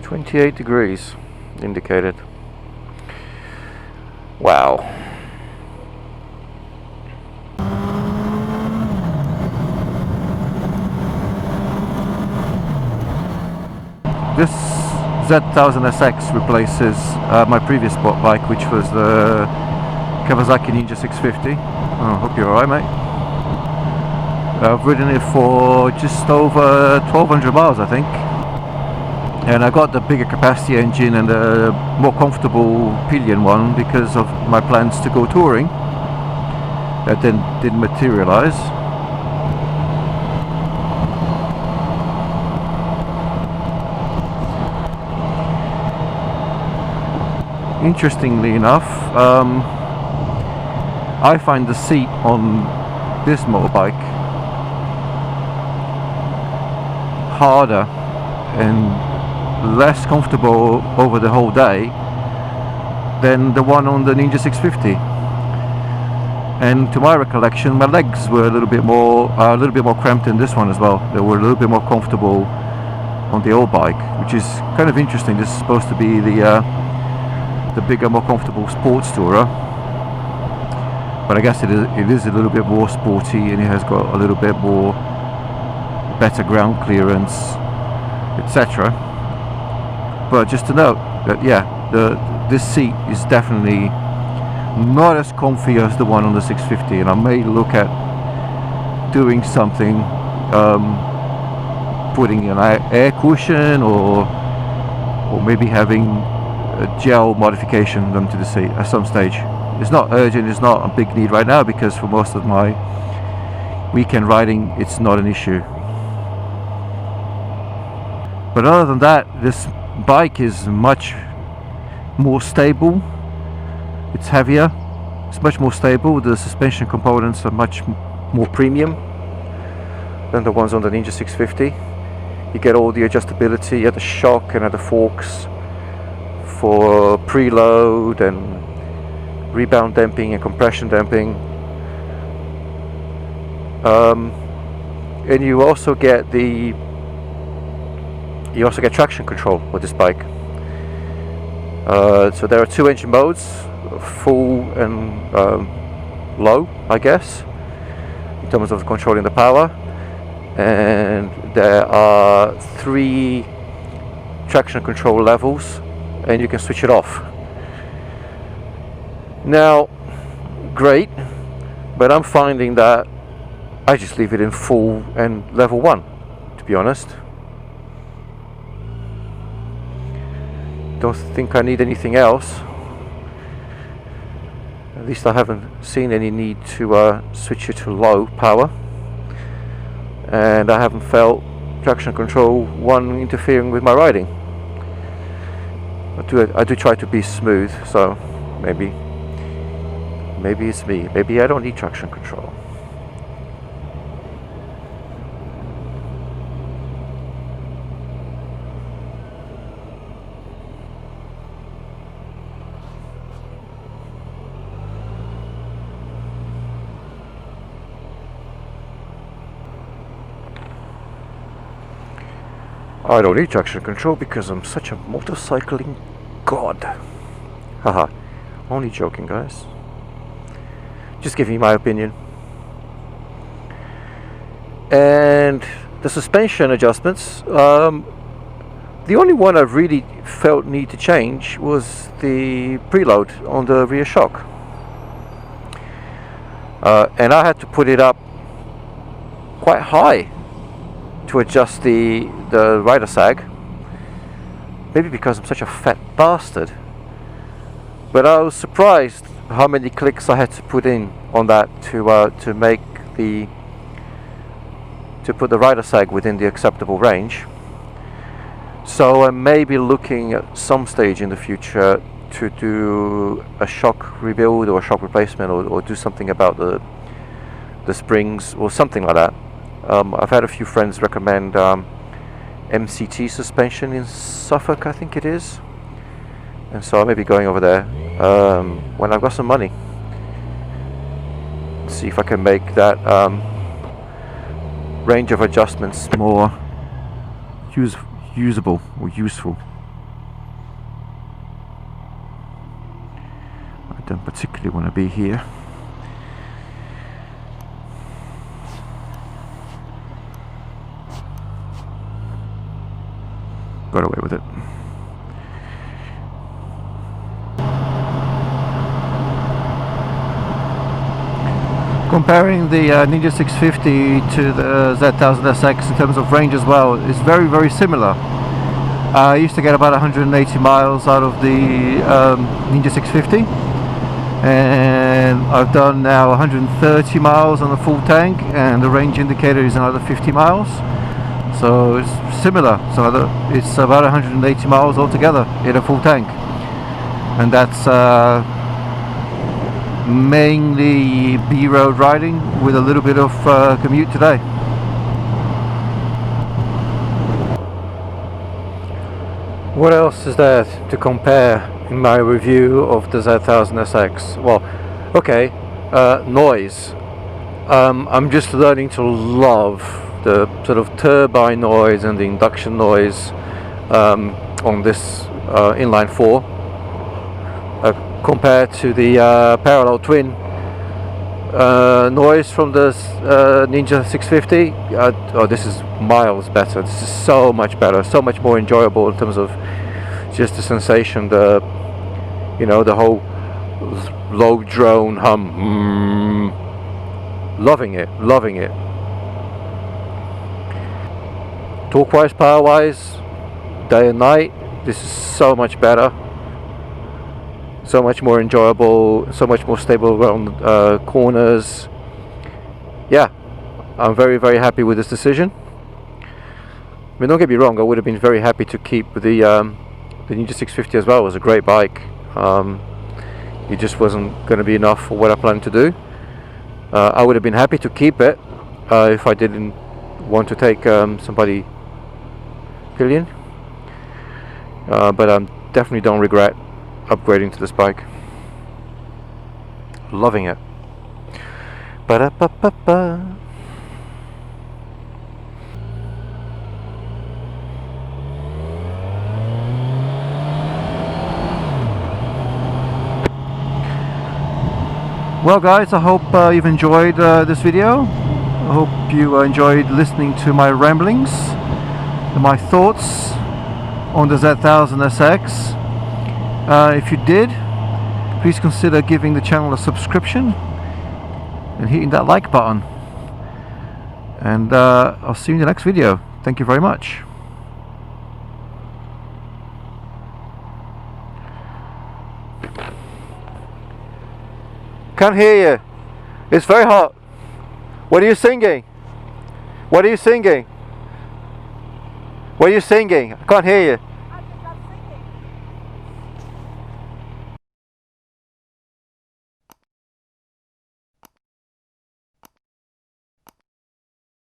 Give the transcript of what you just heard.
28 degrees indicated. Wow. This Z1000SX replaces my previous sport bike, which was the Kawasaki Z1000SX. I hope you're alright, mate. I've ridden it for just over 1200 miles, I think, and I got the bigger capacity engine and the more comfortable pillion one because of my plans to go touring. That then didn't materialize. Interestingly enough, I find the seat on this motorbike harder and less comfortable over the whole day than the one on the Z1000SX. And to my recollection, my legs were a little bit more cramped in this one as well. They were a little bit more comfortable on the old bike, which is kind of interesting. This is supposed to be the bigger, more comfortable sports tourer, but I guess it is a little bit more sporty, and it has got a little bit more better ground clearance, etc. But just to note that, yeah, this seat is definitely not as comfy as the one on the 650, and I may look at doing something, putting an air cushion or maybe having a gel modification done to the seat at some stage. It's not urgent, it's not a big need right now, because for most of my weekend riding it's not an issue. But other than that, this bike is much more stable. It's heavier, it's much more stable. The suspension components are much more premium than the ones on the Z1000SX. You get all the adjustability at the shock and at the forks for preload and rebound damping and compression damping, and you also get traction control with this bike. So there are two engine modes, full and low, I guess, in terms of controlling the power, and there are 3 traction control levels, and you can switch it off. Now, great, but I'm finding that I just leave it in full and level 1, to be honest. Don't think I need anything else. At least I haven't seen any need to switch it to low power, and I haven't felt traction control 1 interfering with my riding. I do try to be smooth, so maybe it's me. Maybe I don't need traction control. I don't need traction control because I'm such a motorcycling god. Haha, only joking, guys. Just giving you my opinion. And the suspension adjustments, the only one I really felt need to change was the preload on the rear shock, and I had to put it up quite high to adjust the rider sag, maybe because I'm such a fat bastard, but I was surprised how many clicks I had to put in on that to put the rider sag within the acceptable range. So I may be looking at some stage in the future to do a shock rebuild or a shock replacement, or do something about the springs or something like that. I've had a few friends recommend MCT suspension in Suffolk, I think it is, and so I may be going over there when I've got some money. See if I can make that range of adjustments more usable or useful. particularly want to be here. Got away with it. Comparing the Ninja 650 to the Z1000SX in terms of range as well, is very, very similar. I used to get about 180 miles out of the Ninja 650, and I've done now 130 miles on a full tank, and the range indicator is another 50 miles. So it's similar. So it's about 180 miles altogether in a full tank, and that's mainly B-road riding with a little bit of commute today. What else is there to compare in my review of the Z1000SX? Well, okay, noise. I'm just learning to love the sort of turbine noise and the induction noise on this inline 4 compared to the parallel twin noise from the Ninja 650. Oh, this is miles better. This is so much better, so much more enjoyable in terms of just the sensation, the the whole low drone hum. Loving it. Torque wise, power wise, day and night, this is so much better, so much more enjoyable, so much more stable around corners. Yeah, I'm very, very happy with this decision. I mean, don't get me wrong, I would have been very happy to keep the Ninja 650 as well. It was a great bike. It just wasn't going to be enough for what I planned to do. I would have been happy to keep it if I didn't want to take somebody pillion, but I definitely don't regret upgrading to this bike. Loving it. Ba-da-ba-ba-ba. Well guys, I hope you've enjoyed this video. I hope you enjoyed listening to my ramblings and my thoughts on the Z1000SX. If you did, please consider giving the channel a subscription and hitting that like button. And I'll see you in the next video. Thank you very much. Can't hear you. It's very hot. What are you singing? What are you singing? What are you singing? I can't hear you.